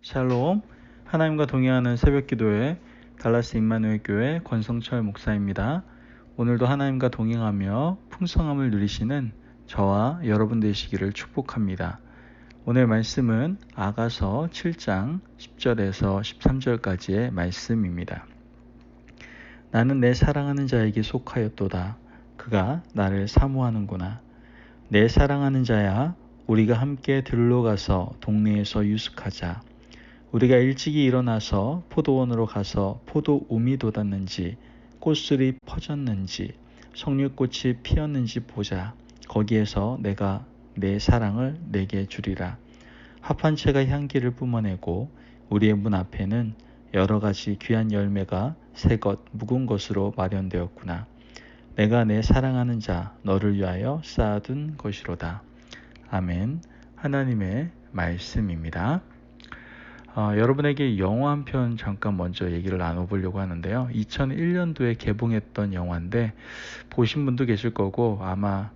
샬롬, 하나님과 동행하는 새벽기도회 달라스 임마누엘 교회 권성철 목사입니다. 오늘도 하나님과 동행하며 풍성함을 누리시는 저와 여러분 되시기를 축복합니다. 오늘 말씀은 아가서 7장 10절에서 13절까지의 말씀입니다. 나는 내 사랑하는 자에게 속하였도다. 그가 나를 사모하는구나. 내 사랑하는 자야, 우리가 함께 들러 가서 동네에서 유숙하자. 우리가 일찍이 일어나서 포도원으로 가서 포도움이 돋았는지 꽃술이 퍼졌는지 석류꽃이 피었는지 보자. 거기에서 내가 내 사랑을 내게 주리라. 합한 채가 향기를 뿜어내고 우리의 문 앞에는 여러 가지 귀한 열매가 새것 묵은 것으로 마련되었구나. 내가 내 사랑하는 자 너를 위하여 쌓아둔 것이로다. 아멘. 하나님의 말씀입니다. 여러분에게 영화 한 편 잠깐 먼저 얘기를 나눠보려고 하는데요. 2001년도에 개봉했던 영화인데 보신 분도 계실 거고 아마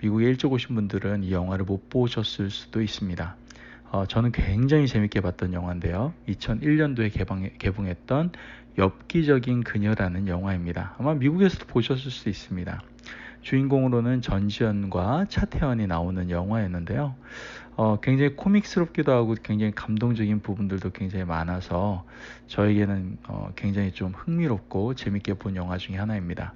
미국에 일찍 오신 분들은 이 영화를 못 보셨을 수도 있습니다. 저는 굉장히 재밌게 봤던 영화인데요. 2001년도에 개봉했던 엽기적인 그녀라는 영화입니다. 아마 미국에서도 보셨을 수 있습니다. 주인공으로는 전지현과 차태현이 나오는 영화였는데요. 굉장히 코믹스럽기도 하고 굉장히 감동적인 부분들도 굉장히 많아서 저에게는 굉장히 좀 흥미롭고 재밌게 본 영화 중에 하나입니다.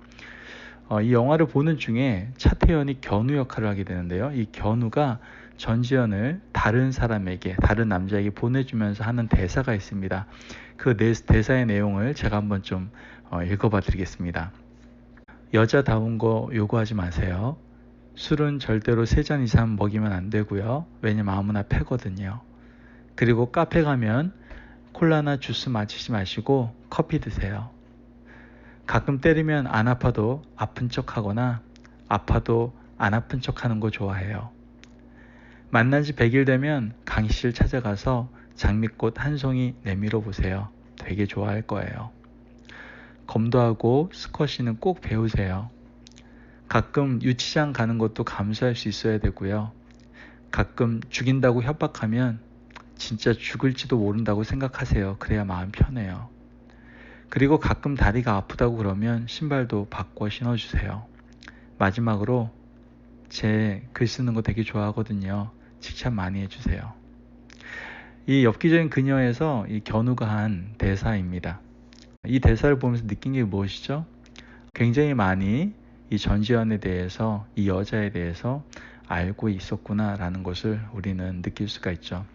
이 영화를 보는 중에 차태현이 견우 역할을 하게 되는데요. 이 견우가 전지현을 다른 사람에게, 다른 남자에게 보내주면서 하는 대사가 있습니다. 그 대사의 내용을 제가 한번 좀 읽어봐 드리겠습니다. 여자다운 거 요구하지 마세요. 술은 절대로 3잔 이상 먹이면 안 되고요. 왜냐면 아무나 패거든요. 그리고 카페 가면 콜라나 주스 마시지 마시고 커피 드세요. 가끔 때리면 안 아파도 아픈 척 하거나 아파도 안 아픈 척 하는 거 좋아해요. 만난 지 100일 되면 강의실 찾아가서 장미꽃 한 송이 내밀어 보세요. 되게 좋아할 거예요. 검도하고 스쿼시는 꼭 배우세요. 가끔 유치장 가는 것도 감수할 수 있어야 되고요. 가끔 죽인다고 협박하면 진짜 죽을지도 모른다고 생각하세요. 그래야 마음 편해요. 그리고 가끔 다리가 아프다고 그러면 신발도 바꿔 신어주세요. 마지막으로 제 글 쓰는 거 되게 좋아하거든요. 칭찬 많이 해주세요. 이 엽기적인 그녀에서 이 견우가 한 대사입니다. 이 대사를 보면서 느낀 게 무엇이죠? 굉장히 많이 이 전지현에 대해서, 이 여자에 대해서 알고 있었구나라는 것을 우리는 느낄 수가 있죠.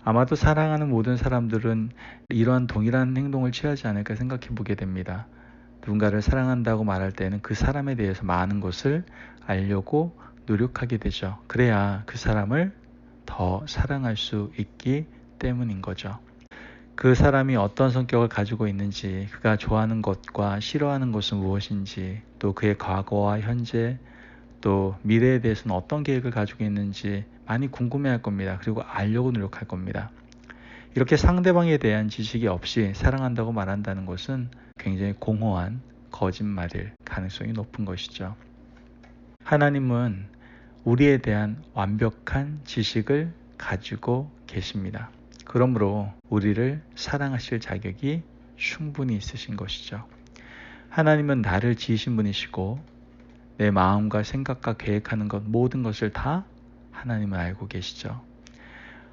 아마도 사랑하는 모든 사람들은 이러한 동일한 행동을 취하지 않을까 생각해 보게 됩니다. 누군가를 사랑한다고 말할 때는 그 사람에 대해서 많은 것을 알려고 노력하게 되죠. 그래야 그 사람을 더 사랑할 수 있기 때문인 거죠. 그 사람이 어떤 성격을 가지고 있는지, 그가 좋아하는 것과 싫어하는 것은 무엇인지, 또 그의 과거와 현재, 또 미래에 대해서는 어떤 계획을 가지고 있는지 많이 궁금해할 겁니다. 그리고 알려고 노력할 겁니다. 이렇게 상대방에 대한 지식이 없이 사랑한다고 말한다는 것은 굉장히 공허한 거짓말일 가능성이 높은 것이죠. 하나님은 우리에 대한 완벽한 지식을 가지고 계십니다. 그러므로 우리를 사랑하실 자격이 충분히 있으신 것이죠. 하나님은 나를 지으신 분이시고 내 마음과 생각과 계획하는 것 모든 것을 다 하나님은 알고 계시죠.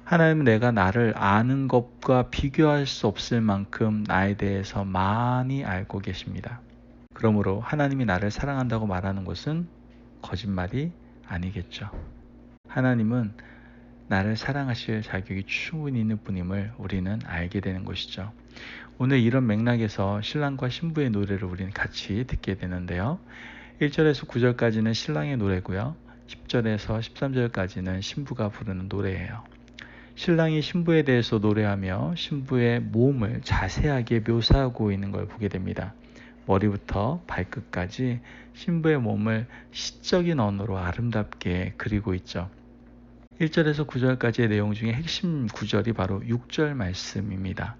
하나님은 내가 나를 아는 것과 비교할 수 없을 만큼 나에 대해서 많이 알고 계십니다. 그러므로 하나님이 나를 사랑한다고 말하는 것은 거짓말이 아니겠죠. 하나님은 나를 사랑하실 자격이 충분히 있는 분임을 우리는 알게 되는 것이죠. 오늘 이런 맥락에서 신랑과 신부의 노래를 우리는 같이 듣게 되는데요. 1절에서 9절까지는 신랑의 노래고요. 10절에서 13절까지는 신부가 부르는 노래예요. 신랑이 신부에 대해서 노래하며 신부의 몸을 자세하게 묘사하고 있는 걸 보게 됩니다. 머리부터 발끝까지 신부의 몸을 시적인 언어로 아름답게 그리고 있죠. 1절에서 9절까지의 내용 중에 핵심 구절이 바로 6절 말씀입니다.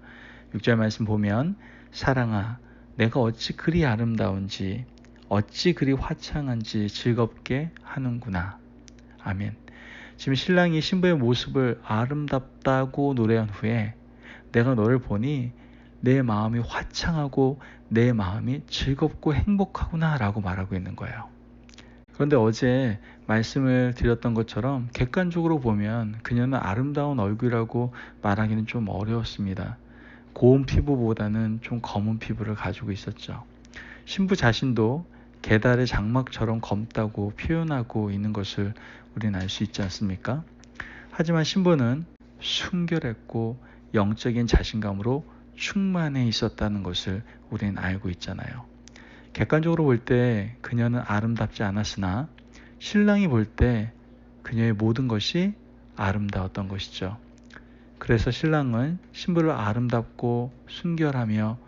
6절 말씀 보면 사랑아 내가 어찌 그리 아름다운지 어찌 그리 화창한지 즐겁게 하는구나. 아멘. 지금 신랑이 신부의 모습을 아름답다고 노래한 후에 내가 너를 보니 내 마음이 화창하고 내 마음이 즐겁고 행복하구나 라고 말하고 있는 거예요. 그런데 어제 말씀을 드렸던 것처럼 객관적으로 보면 그녀는 아름다운 얼굴이라고 말하기는 좀 어려웠습니다. 고운 피부보다는 좀 검은 피부를 가지고 있었죠. 신부 자신도 게달의 장막처럼 검다고 표현하고 있는 것을 우리는 알 수 있지 않습니까? 하지만 신부는 순결했고 영적인 자신감으로 충만해 있었다는 것을 우리는 알고 있잖아요. 객관적으로 볼 때 그녀는 아름답지 않았으나 신랑이 볼 때 그녀의 모든 것이 아름다웠던 것이죠. 그래서 신랑은 신부를 아름답고 순결하며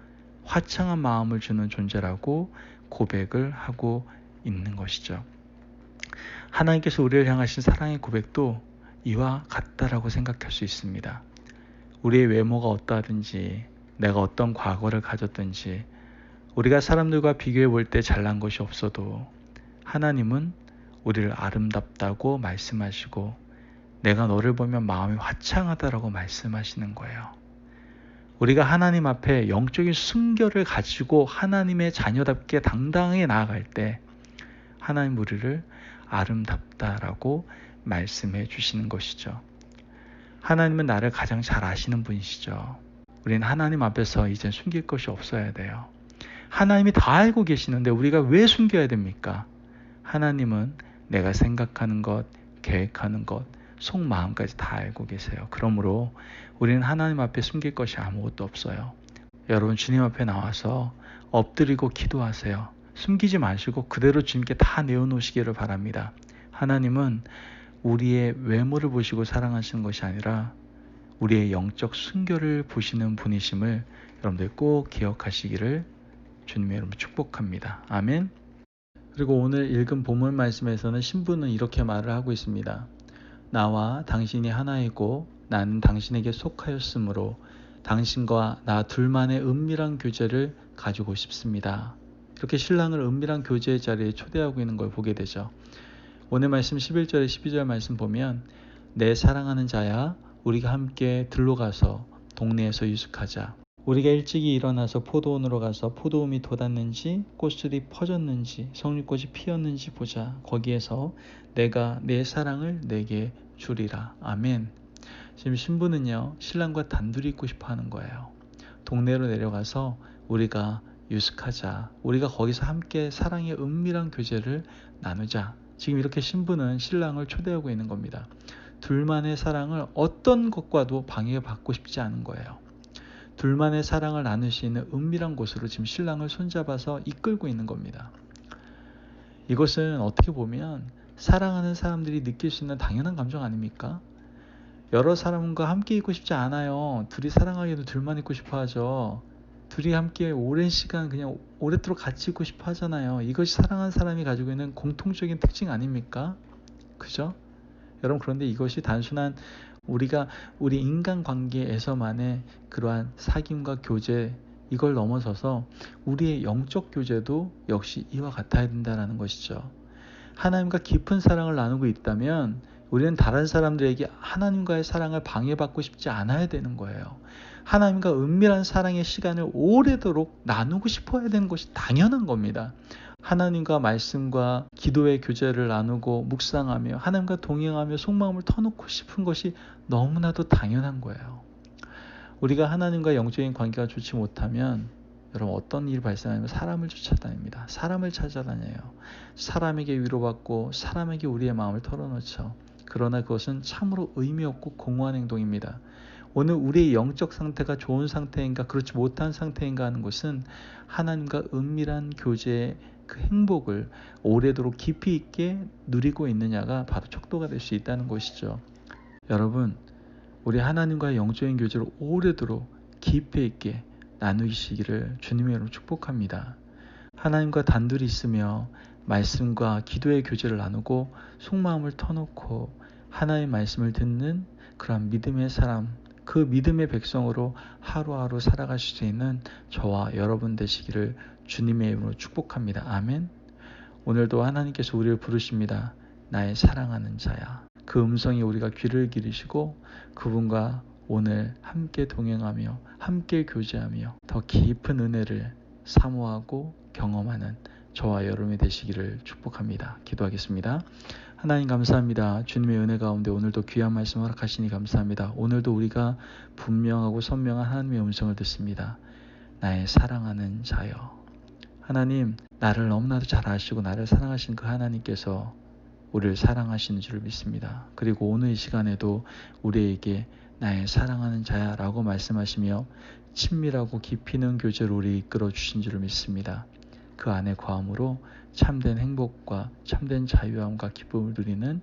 화창한 마음을 주는 존재라고 고백을 하고 있는 것이죠. 하나님께서 우리를 향하신 사랑의 고백도 이와 같다라고 생각할 수 있습니다. 우리의 외모가 어떠하든지 내가 어떤 과거를 가졌든지 우리가 사람들과 비교해 볼 때 잘난 것이 없어도 하나님은 우리를 아름답다고 말씀하시고 내가 너를 보면 마음이 화창하다라고 말씀하시는 거예요. 우리가 하나님 앞에 영적인 순결을 가지고 하나님의 자녀답게 당당하게 나아갈 때 하나님 우리를 아름답다라고 말씀해 주시는 것이죠. 하나님은 나를 가장 잘 아시는 분이시죠. 우리는 하나님 앞에서 이제 숨길 것이 없어야 돼요. 하나님이 다 알고 계시는데 우리가 왜 숨겨야 됩니까? 하나님은 내가 생각하는 것, 계획하는 것, 속마음까지 다 알고 계세요. 그러므로 우리는 하나님 앞에 숨길 것이 아무것도 없어요. 여러분 주님 앞에 나와서 엎드리고 기도하세요. 숨기지 마시고 그대로 주님께 다 내어놓으시기를 바랍니다. 하나님은 우리의 외모를 보시고 사랑하시는 것이 아니라 우리의 영적 순결을 보시는 분이심을 여러분들 꼭 기억하시기를 주님의 이름으로 축복합니다. 아멘. 그리고 오늘 읽은 본문 말씀에서는 신부는 이렇게 말을 하고 있습니다. 나와 당신이 하나이고 나는 당신에게 속하였으므로 당신과 나 둘만의 은밀한 교제를 가지고 싶습니다. 이렇게 신랑을 은밀한 교제의 자리에 초대하고 있는 걸 보게 되죠. 오늘 말씀 11절에 12절 말씀 보면 내 사랑하는 자야 우리가 함께 들로 가서 동네에서 유숙하자. 우리가 일찍이 일어나서 포도원으로 가서 포도움이 돋았는지 꽃술이 퍼졌는지 석류꽃이 피었는지 보자. 거기에서 내가 내 사랑을 내게 주리라. 아멘. 지금 신부는요 신랑과 단둘이 있고 싶어 하는 거예요. 동네로 내려가서 우리가 유숙하자. 우리가 거기서 함께 사랑의 은밀한 교제를 나누자. 지금 이렇게 신부는 신랑을 초대하고 있는 겁니다. 둘만의 사랑을 어떤 것과도 방해받고 싶지 않은 거예요. 둘만의 사랑을 나눌 수 있는 은밀한 곳으로 지금 신랑을 손잡아서 이끌고 있는 겁니다. 이것은 어떻게 보면 사랑하는 사람들이 느낄 수 있는 당연한 감정 아닙니까? 여러 사람과 함께 있고 싶지 않아요. 둘이 사랑하기에도 둘만 있고 싶어 하죠. 둘이 함께 오랜 시간 그냥 오랫도록 같이 있고 싶어 하잖아요. 이것이 사랑하는 사람이 가지고 있는 공통적인 특징 아닙니까? 그죠? 여러분 그런데 이것이 단순한 우리 인간관계에서만의 그러한 사귐과 교제 이걸 넘어서서 우리의 영적 교제도 역시 이와 같아야 된다는 것이죠. 하나님과 깊은 사랑을 나누고 있다면 우리는 다른 사람들에게 하나님과의 사랑을 방해받고 싶지 않아야 되는 거예요. 하나님과 은밀한 사랑의 시간을 오래도록 나누고 싶어야 되는 것이 당연한 겁니다. 하나님과 말씀과 기도의 교제를 나누고 묵상하며 하나님과 동행하며 속마음을 터놓고 싶은 것이 너무나도 당연한 거예요. 우리가 하나님과 영적인 관계가 좋지 못하면 여러분 어떤 일이 발생하냐면 사람을 쫓아다닙니다. 사람을 찾아다녀요. 사람에게 위로받고 사람에게 우리의 마음을 털어놓죠. 그러나 그것은 참으로 의미 없고 공허한 행동입니다. 오늘 우리의 영적 상태가 좋은 상태인가 그렇지 못한 상태인가 하는 것은 하나님과 은밀한 교제의 그 행복을 오래도록 깊이 있게 누리고 있느냐가 바로 척도가 될 수 있다는 것이죠. 여러분 우리 하나님과의 영적인 교제를 오래도록 깊이 있게 나누시기를 주님의 이름으로 축복합니다. 하나님과 단둘이 있으며 말씀과 기도의 교제를 나누고 속마음을 터놓고 하나님의 말씀을 듣는 그런 믿음의 사람, 그 믿음의 백성으로 하루하루 살아가실 수 있는 저와 여러분 되시기를 주님의 이름으로 축복합니다. 아멘. 오늘도 하나님께서 우리를 부르십니다. 나의 사랑하는 자야. 그 음성에 우리가 귀를 기르시고 그분과 오늘 함께 동행하며 함께 교제하며 더 깊은 은혜를 사모하고 경험하는 저와 여러분이 되시기를 축복합니다. 기도하겠습니다. 하나님 감사합니다. 주님의 은혜 가운데 오늘도 귀한 말씀 허락하시니 감사합니다. 오늘도 우리가 분명하고 선명한 하나님의 음성을 듣습니다. 나의 사랑하는 자여. 하나님, 나를 너무나도 잘 아시고 나를 사랑하신 그 하나님께서 우리를 사랑하시는 줄 믿습니다. 그리고 오늘 이 시간에도 우리에게 나의 사랑하는 자야 라고 말씀하시며 친밀하고 깊이 있는 교제로 우리 이끌어 주신 줄 믿습니다. 그 안에 거함으로 참된 행복과 참된 자유함과 기쁨을 누리는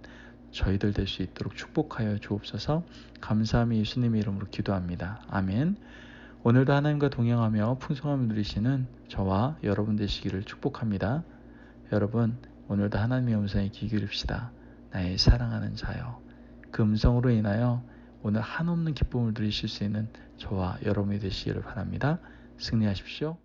저희들 될 수 있도록 축복하여 주옵소서. 감사함이 예수님의 이름으로 기도합니다. 아멘. 오늘도 하나님과 동행하며 풍성함을 누리시는 저와 여러분 되시기를 축복합니다. 여러분, 오늘도 하나님의 음성에 귀 기울입시다. 나의 사랑하는 자여. 그 음성으로 인하여 오늘 한없는 기쁨을 누리실 수 있는 저와 여러분이 되시기를 바랍니다. 승리하십시오.